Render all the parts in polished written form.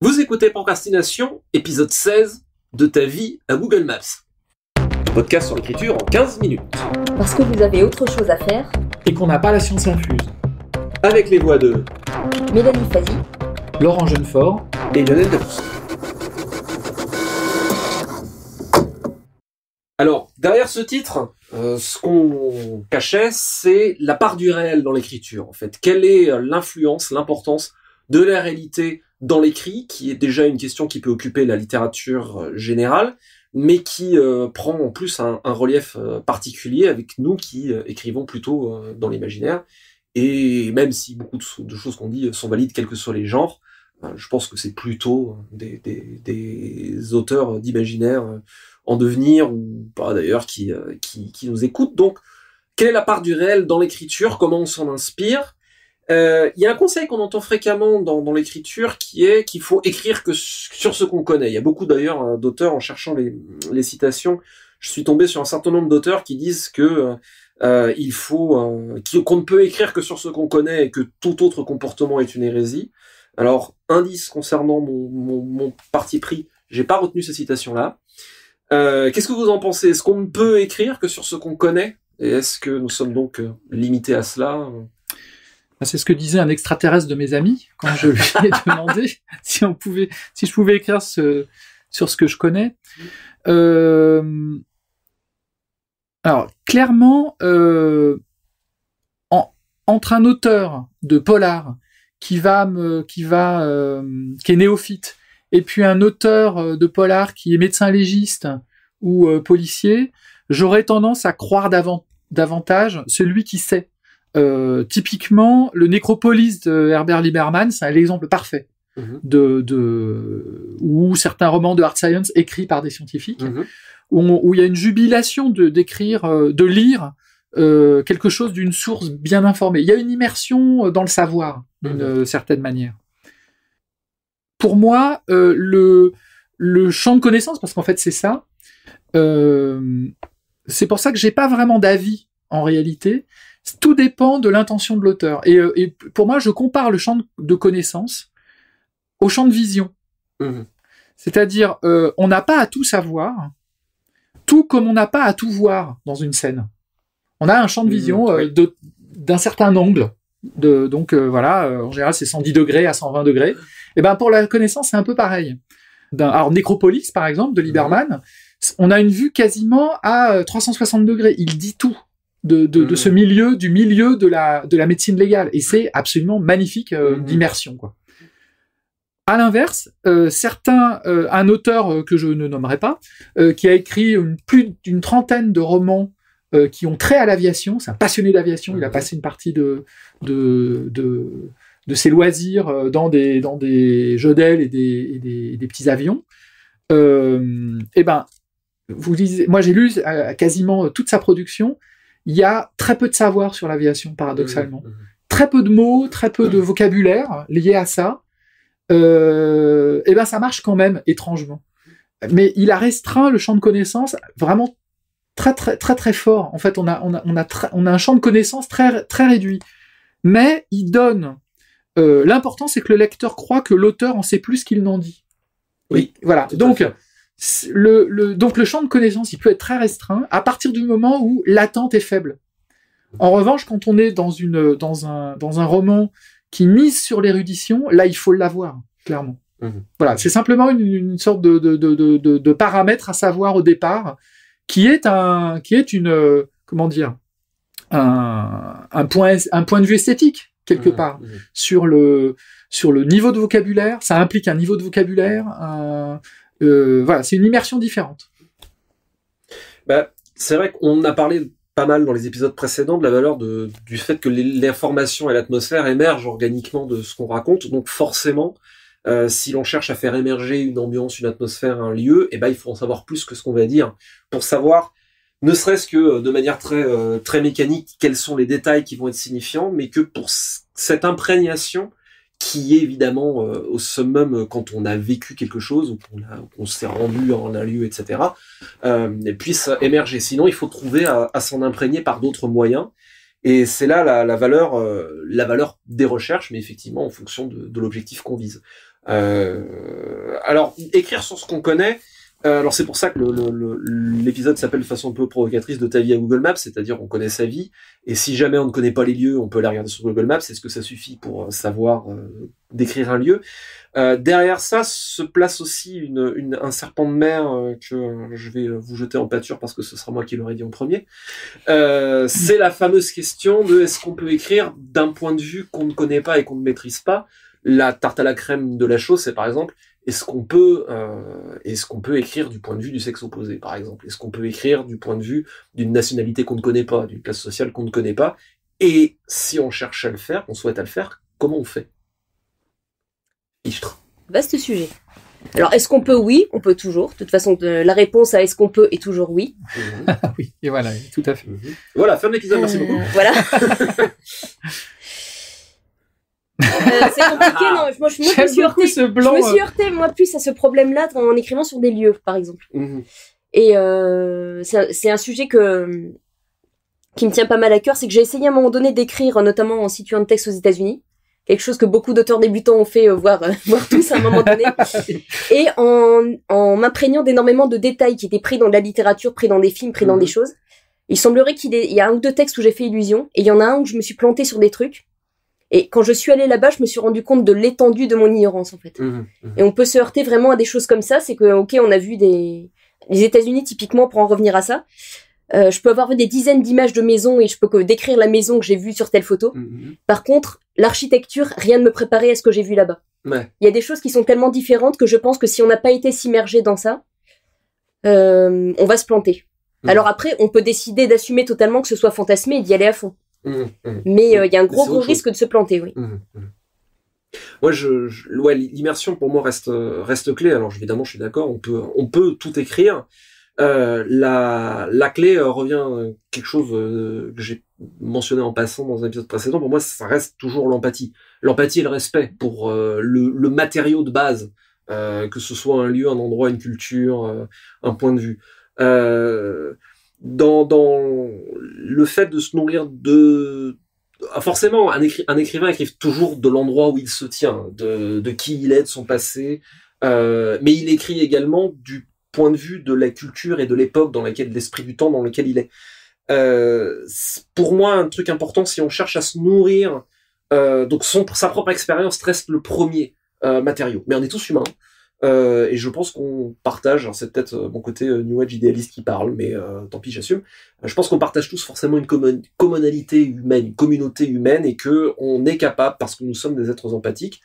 Vous écoutez Procrastination, épisode 16, de ta vie à Google Maps. Podcast sur l'écriture en 15 minutes. Parce que vous avez autre chose à faire. Et qu'on n'a pas la science infuse. Avec les voix de Mélanie Fazi, Laurent Jeunefort et Lionel Debrousse. Alors, derrière ce titre, ce qu'on cachait, c'est la part du réel dans l'écriture, en fait. Quelle est l'influence, l'importance de la réalité dans l'écrit, qui est déjà une question qui peut occuper la littérature générale, mais qui prend en plus un relief particulier avec nous qui écrivons plutôt dans l'imaginaire. Et même si beaucoup de choses qu'on dit sont valides, quels que soient les genres, je pense que c'est plutôt des auteurs d'imaginaire en devenir, ou pas d'ailleurs, qui nous écoutent. Donc, quelle est la part du réel dans l'écriture? Comment on s'en inspire? Il y a un conseil qu'on entend fréquemment dans l'écriture qui est qu'il faut écrire que sur ce qu'on connaît. Il y a beaucoup d'ailleurs d'auteurs, en cherchant les citations, je suis tombé sur un certain nombre d'auteurs qui disent que il faut qu'on ne peut écrire que sur ce qu'on connaît et que tout autre comportement est une hérésie. Alors, indice concernant mon parti pris, j'ai pas retenu ces citations-là. Qu'est-ce que vous en pensez? Est-ce qu'on ne peut écrire que sur ce qu'on connaît? Et est-ce que nous sommes donc limités à cela? C'est ce que disait un extraterrestre de mes amis quand je lui ai demandé si je pouvais écrire sur ce que je connais. Alors clairement, entre un auteur de polar qui est néophyte, et puis un auteur de polar qui est médecin légiste ou policier, j'aurais tendance à croire davantage celui qui sait. Typiquement, le Nécropolis de Herbert Lieberman, c'est l'exemple parfait ou certains romans de hard science écrits par des scientifiques, où il y a une jubilation d'écrire, de lire quelque chose d'une source bien informée. Il y a une immersion dans le savoir, d'une certaine manière. Pour moi, le champ de connaissance, parce qu'en fait c'est ça, c'est pour ça que j'ai pas vraiment d'avis en réalité. Tout dépend de l'intention de l'auteur. Et pour moi, je compare le champ de connaissance au champ de vision. C'est-à-dire, on n'a pas à tout savoir, tout comme on n'a pas à tout voir dans une scène. On a un champ de vision d'un certain angle. Donc voilà, en général, c'est 110 degrés à 120 degrés. Et ben pour la connaissance, c'est un peu pareil. Alors, Nécropolis, par exemple, de Lieberman, on a une vue quasiment à 360 degrés. Il dit tout. De ce milieu, du milieu de la médecine légale. Et c'est absolument magnifique d'immersion, quoi. À l'inverse, un auteur que je ne nommerai pas, qui a écrit plus d'une trentaine de romans qui ont trait à l'aviation, c'est un passionné d'aviation, il a passé une partie de ses loisirs dans des jeux d'ailes et des petits avions. Et ben, vous disiez, moi j'ai lu quasiment toute sa production. Il y a très peu de savoir sur l'aviation, paradoxalement. Très peu de mots, très peu de vocabulaire lié à ça. Et ben ça marche quand même, étrangement. Mais il a restreint le champ de connaissances vraiment très très très très fort. En fait, on a un champ de connaissances très très réduit. Mais il donne l'important, c'est que le lecteur croit que l'auteur en sait plus qu'il n'en dit. Oui. Et voilà. Donc le champ de connaissance, il peut être très restreint à partir du moment où l'attente est faible. En revanche, quand on est dans un roman qui mise sur l'érudition, là, il faut l'avoir, clairement. Voilà, c'est simplement une sorte de paramètre à savoir au départ, qui est un point de vue esthétique quelque part sur le niveau de vocabulaire. Ça implique un niveau de vocabulaire. Voilà, c'est une immersion différente. C'est vrai qu'on a parlé pas mal dans les épisodes précédents de la valeur du fait que l'information et l'atmosphère émergent organiquement de ce qu'on raconte. Donc forcément, si l'on cherche à faire émerger une ambiance, une atmosphère, un lieu, il faut en savoir plus que ce qu'on va dire pour savoir, ne serait-ce que de manière très très mécanique, quels sont les détails qui vont être signifiants, mais que pour cette imprégnation qui est évidemment au summum quand on a vécu quelque chose ou qu'on s'est rendu en un lieu, etc., puisse émerger. Sinon, il faut trouver à s'en imprégner par d'autres moyens. Et c'est là la valeur des recherches, mais effectivement en fonction de l'objectif qu'on vise. Alors, écrire sur ce qu'on connaît, alors c'est pour ça que l'épisode s'appelle de façon un peu provocatrice de ta vie à Google Maps, c'est-à-dire on connaît sa vie, et si jamais on ne connaît pas les lieux, on peut les regarder sur Google Maps, est-ce que ça suffit pour savoir décrire un lieu? Derrière ça se place aussi un serpent de mer que je vais vous jeter en pâture parce que ce sera moi qui l'aurais dit en premier. C'est la fameuse question de est-ce qu'on peut écrire d'un point de vue qu'on ne connaît pas et qu'on ne maîtrise pas? La tarte à la crème de la chose, c'est par exemple est-ce qu'on peut écrire du point de vue du sexe opposé, par exemple? Est-ce qu'on peut écrire du point de vue d'une nationalité qu'on ne connaît pas, d'une classe sociale qu'on ne connaît pas? Et si on cherche à le faire, on souhaite à le faire, comment on fait? Vaste sujet. Alors, est-ce qu'on peut? Oui, on peut toujours. De toute façon, la réponse à est-ce qu'on peut est toujours oui. Oui, et voilà, tout à fait. Voilà, fin de l'épisode, merci beaucoup. Voilà. C'est compliqué, non. Moi, je me suis heurtée, moi, plus à ce problème-là en écrivant sur des lieux, par exemple. Et c'est un sujet qui me tient pas mal à cœur, c'est que j'ai essayé à un moment donné d'écrire, notamment en situant le texte aux États-Unis. Quelque chose que beaucoup d'auteurs débutants ont fait, voire tous à un moment donné. Et en m'imprégnant d'énormément de détails qui étaient pris dans de la littérature, pris dans des films, pris dans des choses. Il semblerait qu'il y a un ou deux textes où j'ai fait illusion, et il y en a un où je me suis plantée sur des trucs. Et quand je suis allée là-bas, je me suis rendu compte de l'étendue de mon ignorance, en fait. Et on peut se heurter vraiment à des choses comme ça. C'est que, ok, on a vu les États-Unis, typiquement, pour en revenir à ça. Je peux avoir vu des dizaines d'images de maisons et je peux que décrire la maison que j'ai vue sur telle photo. Par contre, l'architecture, rien ne me préparait à ce que j'ai vu là-bas. Il y a des choses qui sont tellement différentes que je pense que si on n'a pas été s'immerger dans ça, on va se planter. Alors après, on peut décider d'assumer totalement que ce soit fantasmé et d'y aller à fond. Mais il y a un gros risque de se planter, oui. Moi, l'immersion pour moi reste clé. Alors évidemment, je suis d'accord. On peut tout écrire. La clé revient quelque chose que j'ai mentionné en passant dans un épisode précédent. Pour moi, ça reste toujours l'empathie et le respect pour le matériau de base, que ce soit un lieu, un endroit, une culture, un point de vue. Dans le fait de se nourrir forcément, un écrivain écrive toujours de l'endroit où il se tient, de qui il est, de son passé, mais il écrit également du point de vue de la culture et de l'époque de l'esprit du temps dans lequel il est. Pour moi, un truc important, si on cherche à se nourrir, donc sa propre expérience reste le premier matériau. Mais on est tous humains. Et je pense qu'on partage, alors c'est peut-être mon côté New Age idéaliste qui parle, mais tant pis, j'assume. Je pense qu'on partage tous forcément une communauté humaine, une communauté humaine, et que on est capable, parce que nous sommes des êtres empathiques,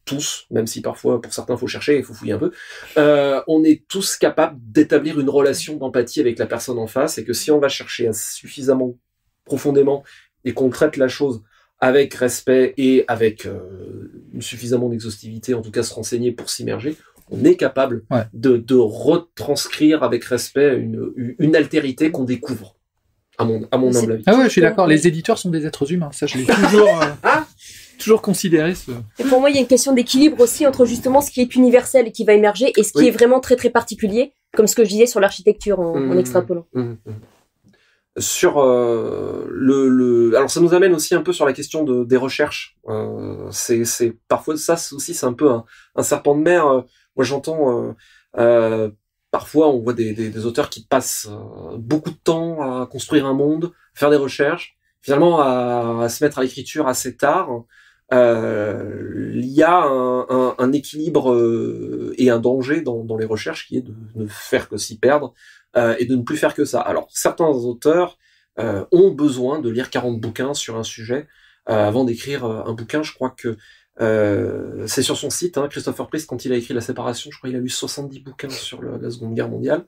tous, même si parfois pour certains faut chercher, il faut fouiller un peu, on est tous capables d'établir une relation d'empathie avec la personne en face, et que si on va chercher suffisamment profondément et qu'on traite la chose avec respect et avec suffisamment d'exhaustivité, en tout cas se renseigner pour s'immerger, on est capable de retranscrire avec respect une altérité qu'on découvre, à mon humble avis. Ah ouais, je suis d'accord, les éditeurs sont des êtres humains, ça je l'ai toujours considéré. Et pour moi, il y a une question d'équilibre aussi entre justement ce qui est universel et qui va émerger et ce qui est vraiment très très particulier, comme ce que je disais sur l'architecture en extrapolant. Sur alors ça nous amène aussi un peu sur la question des recherches. C'est parfois ça aussi, c'est un peu un serpent de mer. Moi j'entends parfois on voit des auteurs qui passent beaucoup de temps à construire un monde, faire des recherches, finalement à se mettre à l'écriture assez tard. Il y a un équilibre et un danger dans les recherches qui est de ne faire que s'y perdre. Et de ne plus faire que ça. Alors, certains auteurs ont besoin de lire 40 bouquins sur un sujet avant d'écrire un bouquin. Je crois que c'est sur son site, Christopher Priest, quand il a écrit La Séparation, je crois qu'il a lu 70 bouquins sur la Seconde Guerre mondiale.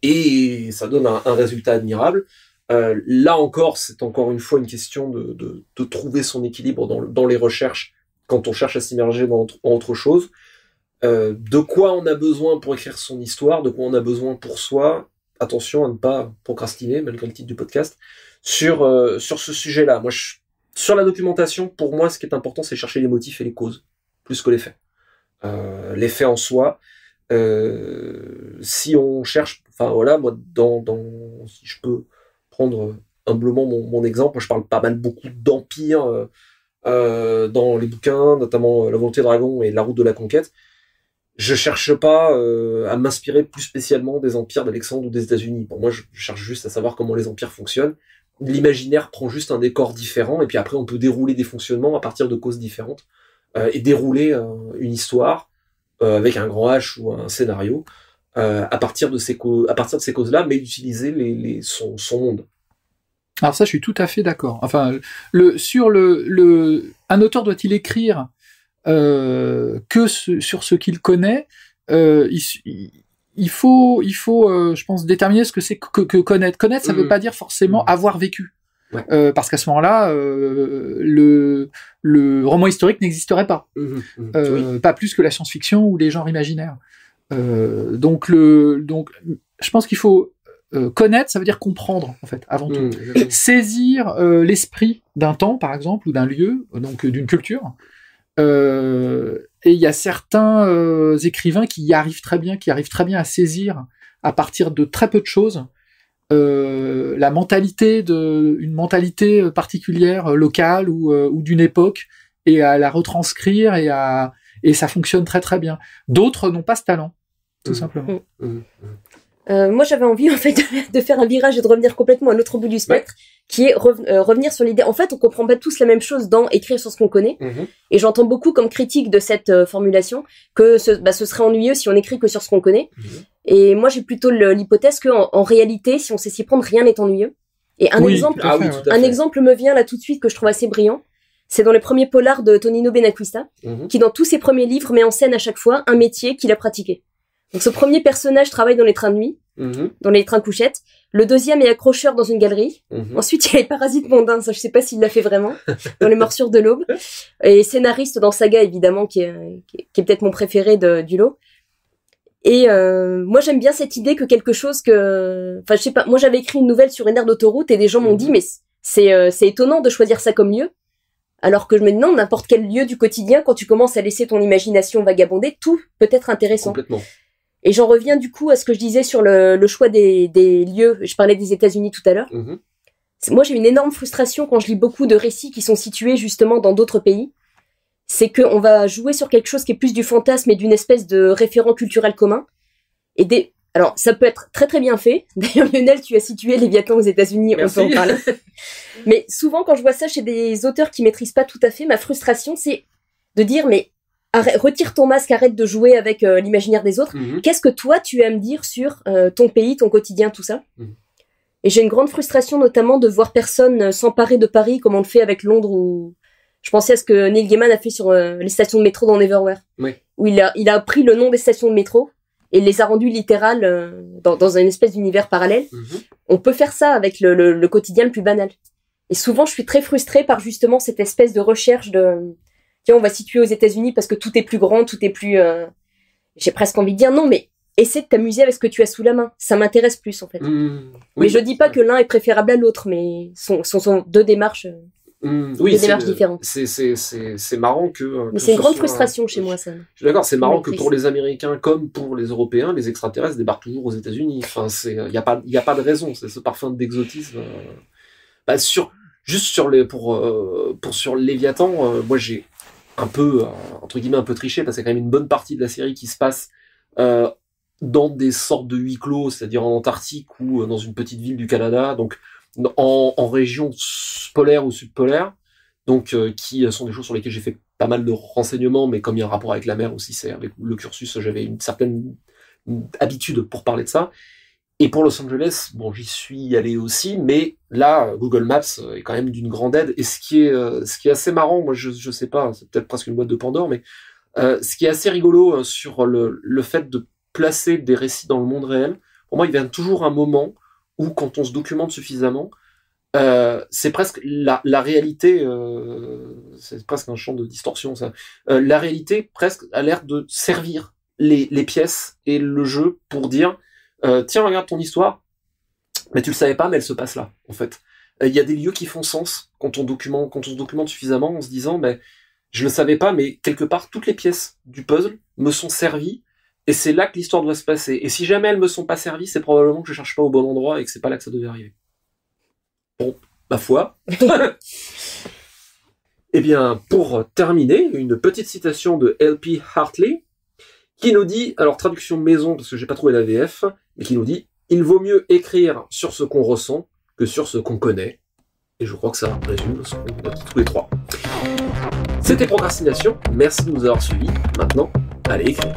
Et ça donne un résultat admirable. Là encore, c'est encore une fois une question de trouver son équilibre dans les recherches quand on cherche à s'immerger dans autre chose. De quoi on a besoin pour écrire son histoire, de quoi on a besoin pour soi. Attention à ne pas procrastiner, malgré le titre du podcast, sur ce sujet-là. Moi, sur la documentation, pour moi, ce qui est important, c'est chercher les motifs et les causes, plus que les faits. Les faits en soi, si on cherche, enfin voilà, moi, si je peux prendre humblement mon exemple, moi, je parle pas mal beaucoup d'empire. dans les bouquins, notamment La Volonté Dragon et La Route de la Conquête, je cherche pas à m'inspirer plus spécialement des empires d'Alexandre ou des États-Unis. Pour moi, je cherche juste à savoir comment les empires fonctionnent. L'imaginaire prend juste un décor différent, et puis après, on peut dérouler des fonctionnements à partir de causes différentes, et dérouler une histoire avec un grand H ou un scénario à partir de ces causes-là, mais utiliser son monde. Alors ça, je suis tout à fait d'accord. Enfin, un auteur doit-il écrire sur ce qu'il connaît. Il faut, je pense, déterminer ce que c'est que connaître. Connaître, ça veut pas dire forcément avoir vécu. Ouais. Parce qu'à ce moment-là, le roman historique n'existerait pas. Oui. Pas plus que la science-fiction ou les genres imaginaires. Donc, je pense qu'il faut connaître, ça veut dire comprendre, en fait, avant tout. Saisir l'esprit d'un temps, par exemple, ou d'un lieu, donc d'une culture. Et il y a certains écrivains qui arrivent très bien à saisir, à partir de très peu de choses, une mentalité particulière, locale ou d'une époque, et à la retranscrire, et ça fonctionne très très bien. D'autres n'ont pas ce talent, tout simplement. Moi, j'avais envie, en fait, de faire un virage et de revenir complètement à l'autre bout du spectre, qui est revenir sur l'idée. En fait, on comprend pas tous la même chose dans écrire sur ce qu'on connaît. Et j'entends beaucoup comme critique de cette formulation que ce serait ennuyeux si on écrit que sur ce qu'on connaît. Et moi, j'ai plutôt l'hypothèse que en réalité, si on sait s'y prendre, rien n'est ennuyeux. Et un exemple me vient là tout de suite que je trouve assez brillant. C'est dans les premiers polars de Tonino Benacquista, qui dans tous ses premiers livres met en scène à chaque fois un métier qu'il a pratiqué. Donc ce premier personnage travaille dans les trains de nuit, dans les trains couchettes. Le deuxième est accrocheur dans une galerie. Ensuite, il y a les parasites mondains, ça je sais pas s'il l'a fait vraiment, dans les morsures de l'aube. Et scénariste dans Saga, évidemment, qui est peut-être mon préféré du lot. Et moi j'aime bien cette idée que quelque chose enfin je sais pas, moi j'avais écrit une nouvelle sur une aire d'autoroute et des gens m'ont dit mais c'est étonnant de choisir ça comme lieu. Alors que je me dis non, n'importe quel lieu du quotidien, quand tu commences à laisser ton imagination vagabonder, tout peut être intéressant. Complètement. Et j'en reviens du coup à ce que je disais sur le choix des lieux. Je parlais des États-Unis tout à l'heure. Moi, j'ai une énorme frustration quand je lis beaucoup de récits qui sont situés justement dans d'autres pays. C'est qu'on va jouer sur quelque chose qui est plus du fantasme et d'une espèce de référent culturel commun. Alors, ça peut être très très bien fait. D'ailleurs, Lionel, tu as situé Léviathan aux États-Unis, on peut en parler. Mais souvent, quand je vois ça chez des auteurs qui maîtrisent pas tout à fait, ma frustration, c'est de dire mais retire ton masque, arrête de jouer avec l'imaginaire des autres. Qu'est-ce que toi, tu as à me dire sur ton pays, ton quotidien, tout ça? Et j'ai une grande frustration, notamment, de voir personne s'emparer de Paris comme on le fait avec Londres. Ou je pensais à ce que Neil Gaiman a fait sur les stations de métro dans Neverwhere, où il a pris le nom des stations de métro et les a rendues littérales dans une espèce d'univers parallèle. On peut faire ça avec le quotidien le plus banal. Et souvent, je suis très frustrée par justement cette espèce de recherche de... Tiens, on va situer aux États-Unis parce que tout est plus grand, tout est plus... J'ai presque envie de dire non, mais essaie de t'amuser avec ce que tu as sous la main. Ça m'intéresse plus, en fait. Mais je dis pas que l'un est préférable à l'autre, mais sont deux démarches... Oui, des démarches différentes. C'est marrant que... Mais c'est une grande frustration chez moi, ça. Je suis d'accord, c'est marrant que pour les Américains comme pour les Européens, les extraterrestres débarquent toujours aux États-Unis. Enfin, y a pas de raison. C'est ce parfum d'exotisme. Juste sur sur Léviathan, moi j'ai un peu, entre guillemets, un peu triché, parce qu'il y a quand même une bonne partie de la série qui se passe dans des sortes de huis clos, c'est-à-dire en Antarctique ou dans une petite ville du Canada, donc en région polaire ou subpolaire, donc qui sont des choses sur lesquelles j'ai fait pas mal de renseignements, mais comme il y a un rapport avec la mer aussi, c'est avec le cursus, j'avais une certaine habitude pour parler de ça. Et pour Los Angeles, bon, j'y suis allé aussi, mais là, Google Maps est quand même d'une grande aide. Et ce qui est assez marrant, moi, je sais pas, c'est peut-être presque une boîte de Pandore, mais ce qui est assez rigolo sur le fait de placer des récits dans le monde réel, pour moi, il vient toujours un moment où, quand on se documente suffisamment, c'est presque la réalité, c'est presque un champ de distorsion, ça. La réalité, presque, a l'air de servir les pièces et le jeu pour dire... tiens, regarde ton histoire, mais tu le savais pas, mais elle se passe là, en fait. Il y a des lieux qui font sens quand on se documente suffisamment en se disant, mais je le savais pas, mais quelque part, toutes les pièces du puzzle me sont servies, et c'est là que l'histoire doit se passer. Et si jamais elles me sont pas servies, c'est probablement que je cherche pas au bon endroit et que c'est pas là que ça devait arriver. Bon, ma foi. Eh bien, pour terminer, une petite citation de L.P. Hartley, qui nous dit, alors traduction maison, parce que j'ai pas trouvé la VF, mais qui nous dit « Il vaut mieux écrire sur ce qu'on ressent que sur ce qu'on connaît ». Et je crois que ça résume ce qu'on a dit tous les trois. C'était Procrastination, merci de nous avoir suivis. Maintenant, allez écrire.